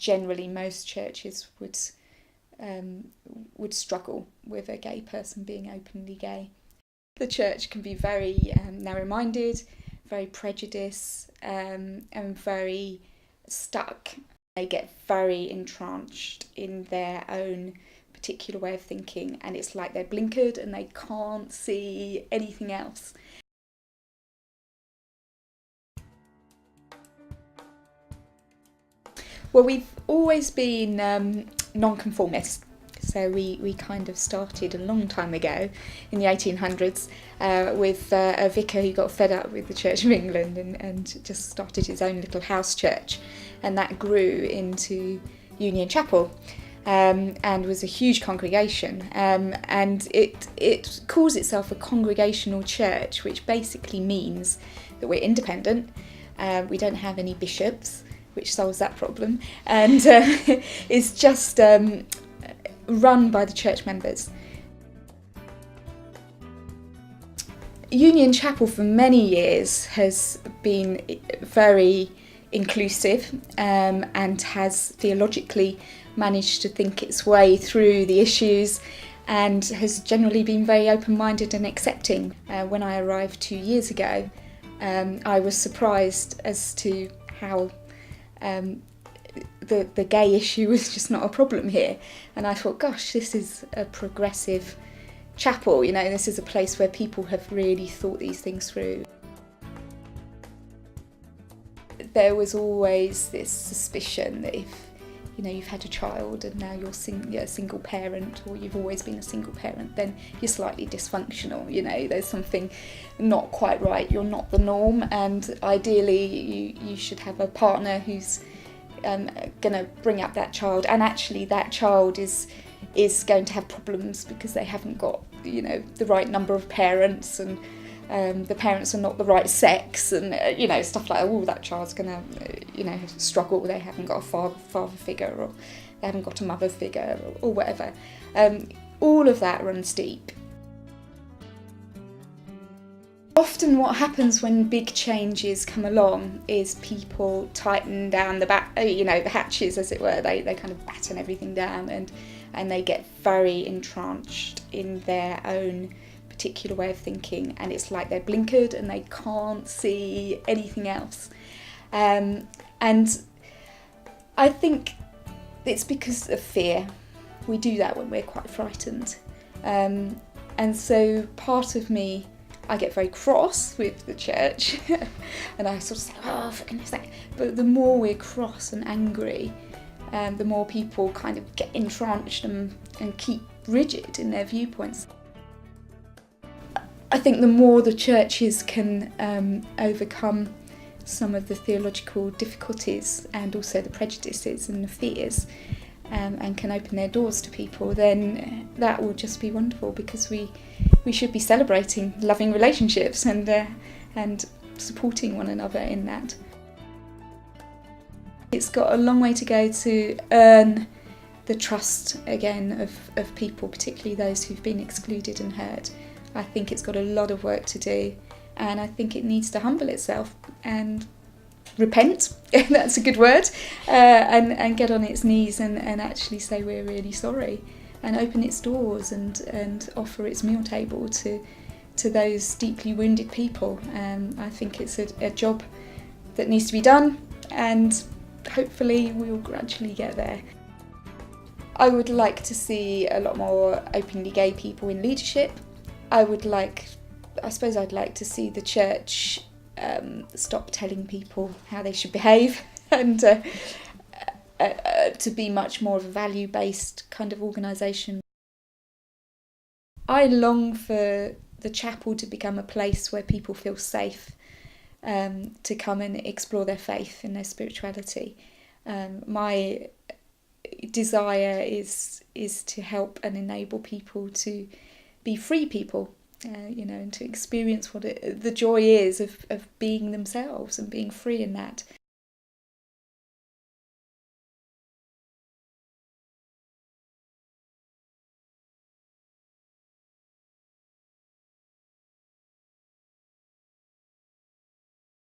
generally most churches would struggle with a gay person being openly gay. The church can be very narrow-minded, very prejudiced, and very stuck. They get very entrenched in their own particular way of thinking, and it's like they're blinkered and they can't see anything else. Well, we've always been non-conformist. So we kind of started a long time ago in the 1800s with a vicar who got fed up with the Church of England and just started his own little house church, and that grew into Union Chapel and was a huge congregation, and it calls itself a congregational church, which basically means that we're independent, we don't have any bishops, which solves that problem, and it's just run by the church members. Union Chapel for many years has been very inclusive and has theologically managed to think its way through the issues and has generally been very open-minded and accepting. When I arrived 2 years ago, I was surprised as to how the gay issue was just not a problem here, and I thought, gosh, this is a progressive chapel, you know, this is a place where people have really thought these things through. There was always this suspicion that if, you know, you've had a child and now you're a single parent, or you've always been a single parent, then you're slightly dysfunctional, you know, there's something not quite right, you're not the norm, and ideally you should have a partner who's going to bring up that child, and actually that child is going to have problems because they haven't got, you know, the right number of parents, and the parents are not the right sex, and you know, stuff like that. Oh, that child's going to, you know, struggle, they haven't got a father figure, or they haven't got a mother figure, or whatever. All of that runs deep. Often what happens when big changes come along is people tighten down the hatches, as it were. They kind of batten everything down, and they get very entrenched in their own particular way of thinking, and it's like they're blinkered and they can't see anything else. And I think it's because of fear. We do that when we're quite frightened. And so part of me, I get very cross with the church and I sort of say, oh, for goodness sake. But the more we're cross and angry, the more people kind of get entrenched and keep rigid in their viewpoints. I think the more the churches can overcome some of the theological difficulties and also the prejudices and the fears, and can open their doors to people, then that will just be wonderful, because we should be celebrating loving relationships and supporting one another in that. It's got a long way to go to earn the trust again of people, particularly those who've been excluded and hurt. I think it's got a lot of work to do, and I think it needs to humble itself and repent, that's a good word, and get on its knees and actually say we're really sorry, and open its doors and offer its meal table to those deeply wounded people. I think it's a job that needs to be done, and hopefully we'll gradually get there. I would like to see a lot more openly gay people in leadership. I'd like to see the church stop telling people how they should behave, and to be much more of a value-based kind of organisation. I long for the chapel to become a place where people feel safe to come and explore their faith and their spirituality. My desire is to help and enable people to be free people, and to experience what the joy is of being themselves and being free in that.